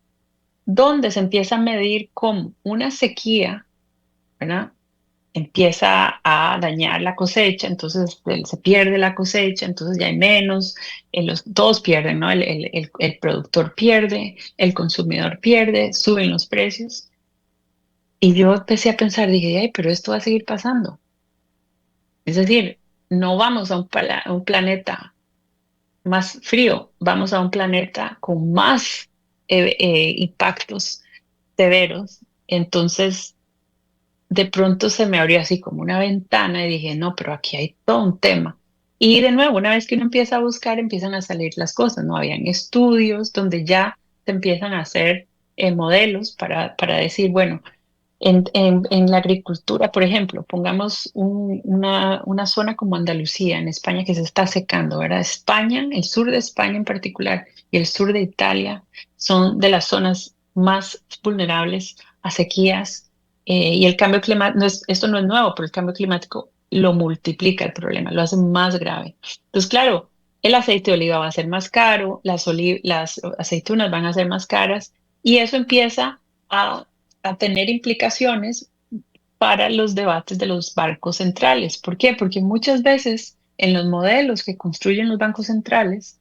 donde se empieza a medir cómo una sequía, ¿verdad? Empieza a dañar la cosecha, entonces se pierde la cosecha, entonces ya hay menos, todos pierden, ¿no? El productor pierde, el consumidor pierde, suben los precios. Y yo empecé a pensar, dije, ay, pero esto va a seguir pasando. Es decir, no vamos a a un planeta más frío, vamos a un planeta con más impactos severos. Entonces, de pronto se me abrió así como una ventana y dije, no, pero aquí hay todo un tema. Y de nuevo, una vez que uno empieza a buscar, empiezan a salir las cosas, ¿no? Habían estudios donde ya se empiezan a hacer modelos para decir, bueno, en la agricultura, por ejemplo, pongamos una zona como Andalucía, en España, que se está secando, ¿verdad? España, el sur de España en particular y el sur de Italia son de las zonas más vulnerables a sequías, y el cambio climático, esto no es nuevo, pero el cambio climático lo multiplica el problema, lo hace más grave. Entonces, claro, el aceite de oliva va a ser más caro, las aceitunas van a ser más caras y eso empieza a tener implicaciones para los debates de los bancos centrales. ¿Por qué? Porque muchas veces en los modelos que construyen los bancos centrales,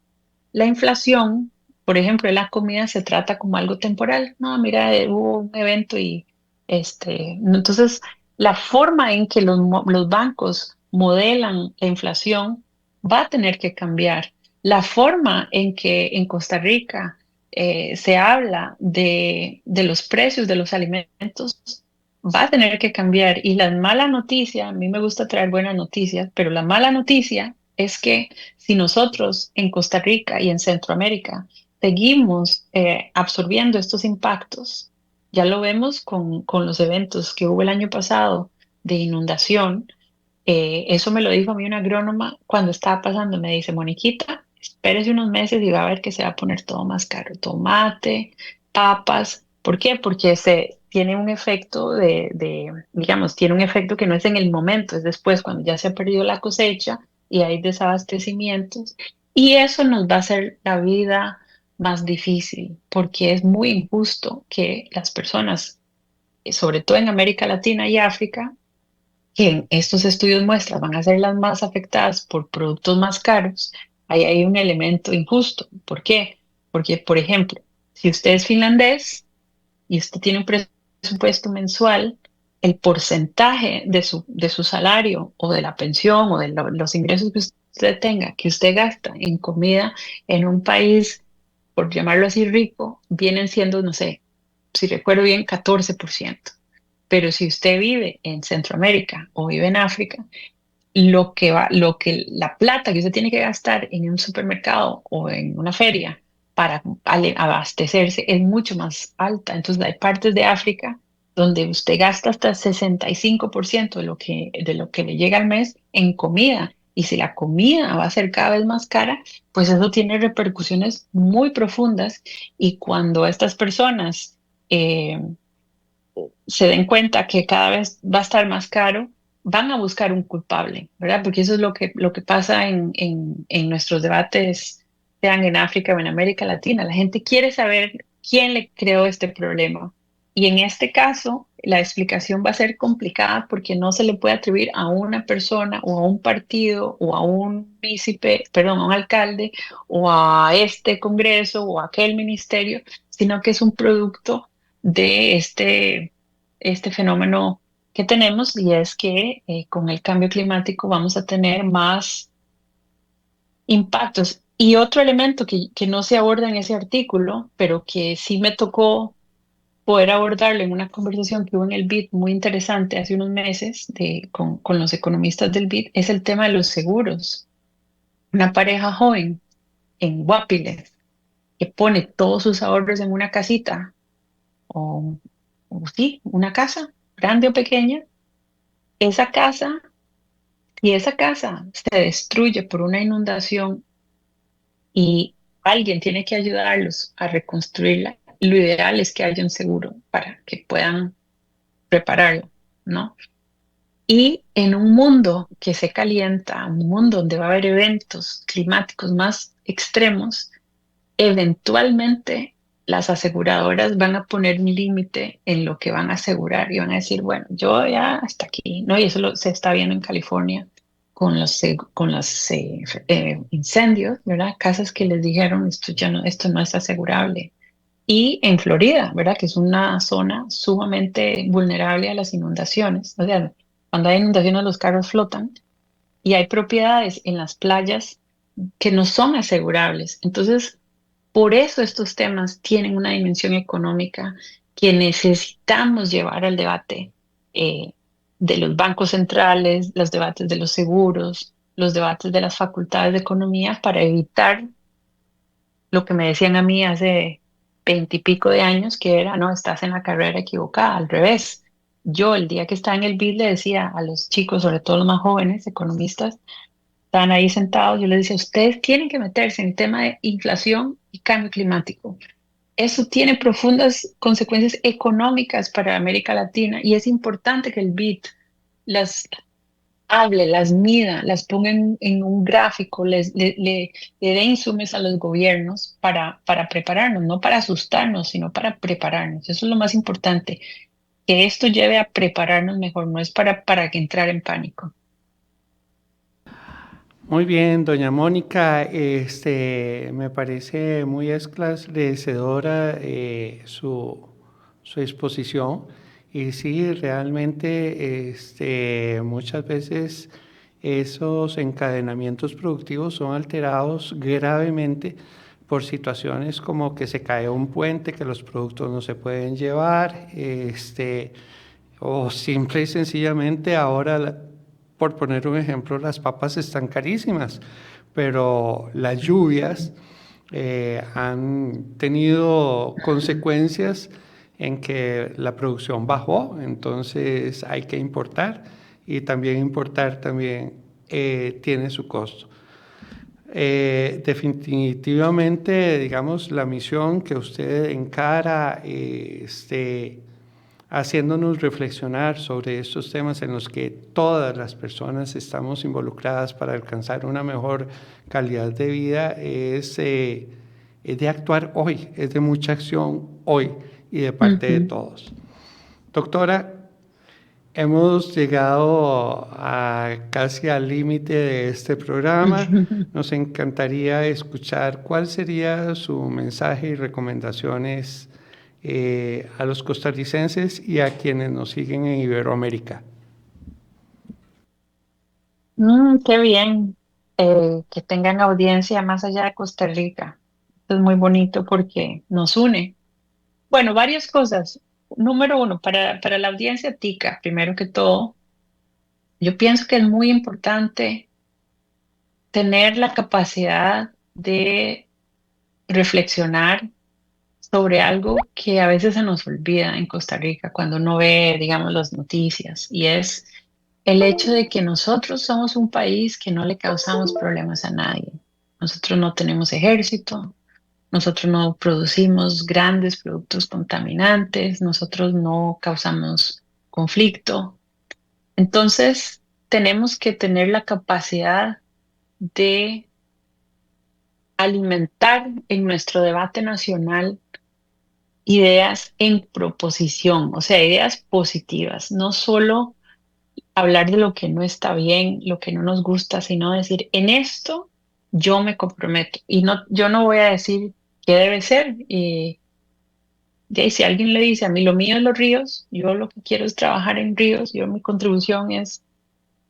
la inflación, por ejemplo, en la comida se trata como algo temporal. No, mira, hubo un evento y entonces la forma en que los bancos modelan la inflación va a tener que cambiar. La forma en que en Costa Rica se habla de los precios de los alimentos va a tener que cambiar. Y la mala noticia, a mí me gusta traer buenas noticias, pero la mala noticia es que si nosotros en Costa Rica y en Centroamérica seguimos absorbiendo estos impactos, ya lo vemos con los eventos que hubo el año pasado de inundación. Eso me lo dijo a mí una agrónoma cuando estaba pasando. Me dice, Moniquita, espérese unos meses y va a ver que se va a poner todo más caro. Tomate, papas. ¿Por qué? Porque se tiene un efecto digamos, tiene un efecto que no es en el momento, es después, cuando ya se ha perdido la cosecha y hay desabastecimientos. Y eso nos va a hacer la vida más difícil, porque es muy injusto que las personas, sobre todo en América Latina y África, que en estos estudios muestran van a ser las más afectadas por productos más caros, ahí hay un elemento injusto. ¿Por qué? Porque, por ejemplo, si usted es finlandés y usted tiene un presupuesto mensual, el porcentaje de su salario o de la pensión o de los ingresos que usted tenga, que usted gasta en comida en un país, por llamarlo así, rico, vienen siendo, no sé, si recuerdo bien, 14%. Pero si usted vive en Centroamérica o vive en África, la plata que usted tiene que gastar en un supermercado o en una feria para abastecerse es mucho más alta. Entonces hay partes de África donde usted gasta hasta 65% de lo que le llega al mes en comida. Y si la comida va a ser cada vez más cara, pues eso tiene repercusiones muy profundas. Y cuando estas personas eh, se den cuenta que cada vez va a estar más caro, van a buscar un culpable, ¿verdad? Porque eso es lo que pasa en nuestros debates, sean en África o en América Latina. La gente quiere saber quién le creó este problema. Y en este caso, la explicación va a ser complicada porque no se le puede atribuir a una persona o a un partido o a un príncipe, perdón, a un alcalde o a este congreso o a aquel ministerio, sino que es un producto de este fenómeno que tenemos, y es que con el cambio climático vamos a tener más impactos. Y otro elemento que no se aborda en ese artículo, pero que sí me tocó poder abordarlo en una conversación que hubo en el BID muy interesante hace unos meses con los economistas del BID, es el tema de los seguros. Una pareja joven en Guapiles que pone todos sus ahorros en una casita o, o sí, una casa, grande o pequeña. Esa casa, si esa casa se destruye por una inundación y alguien tiene que ayudarlos a reconstruirla. Lo ideal es que haya un seguro para que puedan prepararlo, ¿no? Y en un mundo que se calienta, un mundo donde va a haber eventos climáticos más extremos, eventualmente las aseguradoras van a poner un límite en lo que van a asegurar y van a decir, bueno, yo ya hasta aquí, ¿no? Y eso se está viendo en California con los incendios, ¿verdad? Casas que les dijeron, esto ya no, esto no es asegurable. Y en Florida, ¿verdad? Que es una zona sumamente vulnerable a las inundaciones. O sea, cuando hay inundaciones los carros flotan y hay propiedades en las playas que no son asegurables. Entonces, por eso estos temas tienen una dimensión económica que necesitamos llevar al debate eh, de los bancos centrales, los debates de los seguros, los debates de las facultades de economía para evitar lo que me decían a mí hace 20 y pico de años, que era, no, estás en la carrera equivocada, al revés. Yo el día que estaba en el BID le decía a los chicos, sobre todo los más jóvenes, economistas, estaban ahí sentados, yo les decía, ustedes tienen que meterse en el tema de inflación y cambio climático. Eso tiene profundas consecuencias económicas para América Latina y es importante que el BID las hable, las mida, las ponga en un gráfico, le dé insumos a los gobiernos para prepararnos, no para asustarnos, sino para prepararnos. Eso es lo más importante, que esto lleve a prepararnos mejor, no es para que entrar en pánico. Muy bien, doña Mónica, me parece muy esclarecedora su exposición y sí, realmente muchas veces esos encadenamientos productivos son alterados gravemente por situaciones como que se cae un puente, que los productos no se pueden llevar, o simple y sencillamente ahora, por poner un ejemplo, las papas están carísimas, pero las lluvias han tenido consecuencias en que la producción bajó, entonces hay que importar y también importar también tiene su costo. Definitivamente, digamos, la misión que usted encara, haciéndonos reflexionar sobre estos temas en los que todas las personas estamos involucradas para alcanzar una mejor calidad de vida, es de actuar hoy, es de mucha acción hoy y de parte de todos. Doctora, hemos llegado casi al límite de este programa. Nos encantaría escuchar cuál sería su mensaje y recomendaciones a los costarricenses y a quienes nos siguen en Iberoamérica. Qué bien que tengan audiencia más allá de Costa Rica. Esto es muy bonito porque nos une. Bueno, varias cosas. Número uno, para la audiencia tica, primero que todo, yo pienso que es muy importante tener la capacidad de reflexionar sobre algo que a veces se nos olvida en Costa Rica cuando uno ve, digamos, las noticias, y es el hecho de que nosotros somos un país que no le causamos problemas a nadie. Nosotros no tenemos ejército, nosotros no producimos grandes productos contaminantes, nosotros no causamos conflicto. Entonces, tenemos que tener la capacidad de alimentar en nuestro debate nacional ideas en proposición, o sea, ideas positivas, no solo hablar de lo que no está bien, lo que no nos gusta, sino decir, en esto yo me comprometo y no, yo no voy a decir qué debe ser. De ahí, si alguien le dice a mí lo mío es los ríos, yo lo que quiero es trabajar en ríos, yo mi contribución es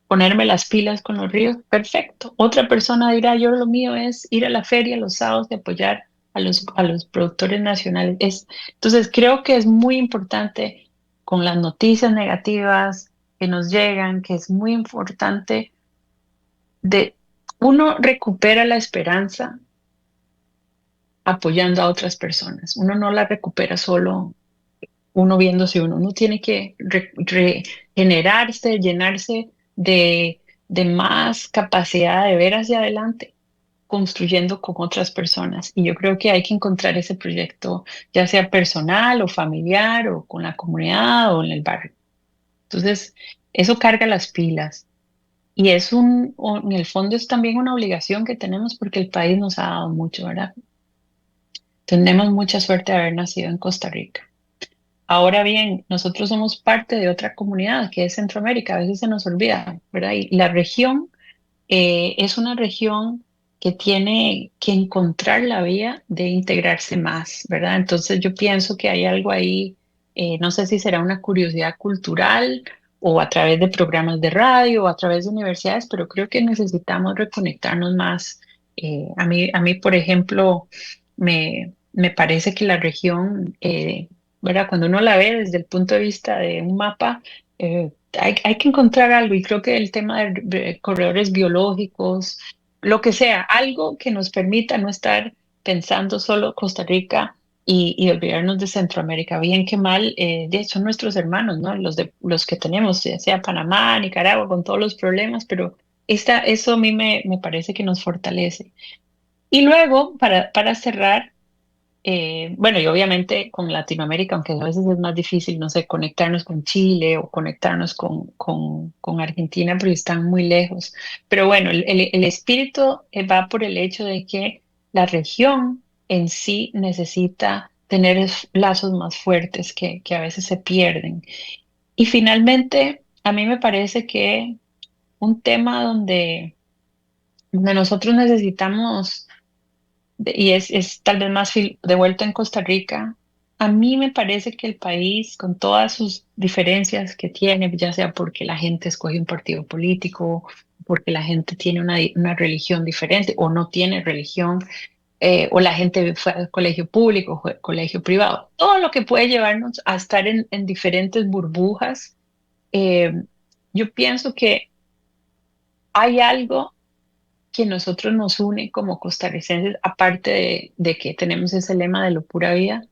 ponerme las pilas con los ríos, perfecto. Otra persona dirá, yo lo mío es ir a la feria los sábados y apoyar a los productores nacionales. Entonces, creo que es muy importante con las noticias negativas que nos llegan, que es muy importante de uno recupera la esperanza apoyando a otras personas. Uno no la recupera solo uno viéndose uno. Uno tiene que regenerarse, llenarse de más capacidad de ver hacia adelante construyendo con otras personas. Y yo creo que hay que encontrar ese proyecto, ya sea personal o familiar o con la comunidad o en el barrio. Entonces, eso carga las pilas. Y en el fondo es también una obligación que tenemos porque el país nos ha dado mucho, ¿verdad? Tenemos mucha suerte de haber nacido en Costa Rica. Ahora bien, nosotros somos parte de otra comunidad que es Centroamérica, a veces se nos olvida, ¿verdad? Y la región es una región que tiene que encontrar la vía de integrarse más, ¿verdad? Entonces yo pienso que hay algo ahí, no sé si será una curiosidad cultural o a través de programas de radio o a través de universidades, pero creo que necesitamos reconectarnos más. A mí, por ejemplo, me parece que la región, ¿verdad? Cuando uno la ve desde el punto de vista de un mapa, hay que encontrar algo y creo que el tema de corredores biológicos, lo que sea, algo que nos permita no estar pensando solo Costa Rica y olvidarnos de Centroamérica. Bien que mal, son nuestros hermanos, ¿no? Los que tenemos, ya sea Panamá, Nicaragua, con todos los problemas, pero eso a mí me parece que nos fortalece. Y luego, para cerrar, bueno, y obviamente con Latinoamérica, aunque a veces es más difícil, no sé, conectarnos con Chile o conectarnos con Argentina, porque están muy lejos. Pero bueno, el espíritu va por el hecho de que la región en sí necesita tener lazos más fuertes que a veces se pierden. Y finalmente, a mí me parece que un tema donde nosotros necesitamos y es tal vez más de vuelta en Costa Rica. A mí me parece que el país, con todas sus diferencias que tiene, ya sea porque la gente escoge un partido político, porque la gente tiene una religión diferente o no tiene religión, o la gente fue al colegio público, fue al colegio privado, todo lo que puede llevarnos a estar en diferentes burbujas, eh, yo pienso que hay algo que nosotros nos une como costarricenses, aparte de que tenemos ese lema de lo pura vida.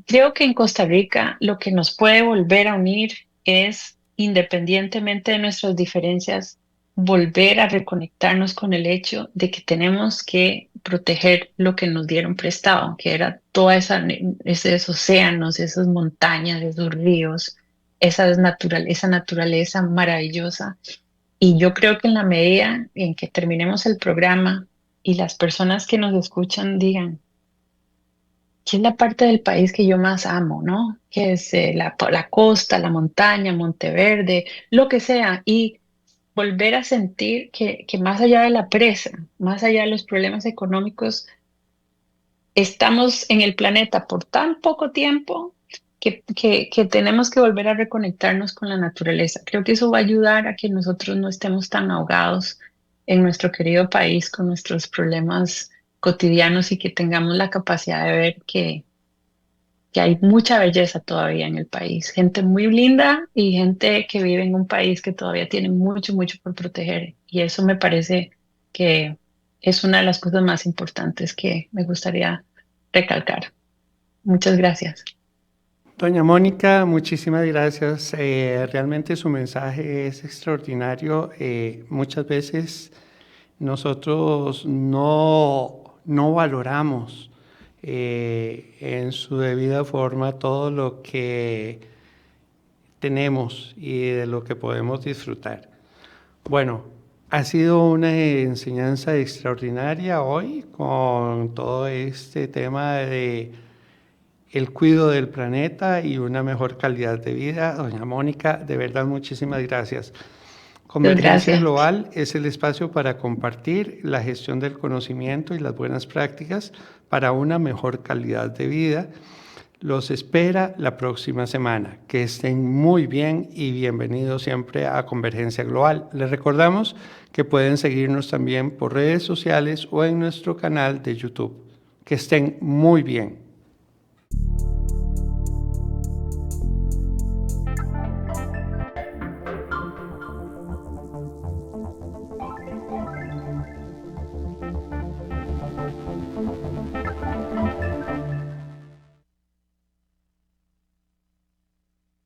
Creo que en Costa Rica lo que nos puede volver a unir es, independientemente de nuestras diferencias, volver a reconectarnos con el hecho de que tenemos que proteger lo que nos dieron prestado, que era toda esos océanos, esas montañas, esos ríos, esa naturaleza maravillosa. Y yo creo que en la medida en que terminemos el programa y las personas que nos escuchan digan, ¿qué es la parte del país que yo más amo, no? Que es la costa, la montaña, Monteverde, lo que sea, y volver a sentir que más allá de la presa, más allá de los problemas económicos, estamos en el planeta por tan poco tiempo que tenemos que volver a reconectarnos con la naturaleza. Creo que eso va a ayudar a que nosotros no estemos tan ahogados en nuestro querido país con nuestros problemas cotidianos y que tengamos la capacidad de ver que hay mucha belleza todavía en el país. Gente muy linda y gente que vive en un país que todavía tiene mucho, mucho por proteger. Y eso me parece que es una de las cosas más importantes que me gustaría recalcar. Muchas gracias. Doña Mónica, muchísimas gracias. Realmente su mensaje es extraordinario. Muchas veces nosotros no valoramos en su debida forma todo lo que tenemos y de lo que podemos disfrutar. Bueno, ha sido una enseñanza extraordinaria hoy con todo este tema de el cuidado del planeta y una mejor calidad de vida. Doña Mónica, de verdad muchísimas gracias. Convergencia Gracias. Global es el espacio para compartir la gestión del conocimiento y las buenas prácticas para una mejor calidad de vida. Los espera la próxima semana. Que estén muy bien y bienvenidos siempre a Convergencia Global. Les recordamos que pueden seguirnos también por redes sociales o en nuestro canal de YouTube. Que estén muy bien.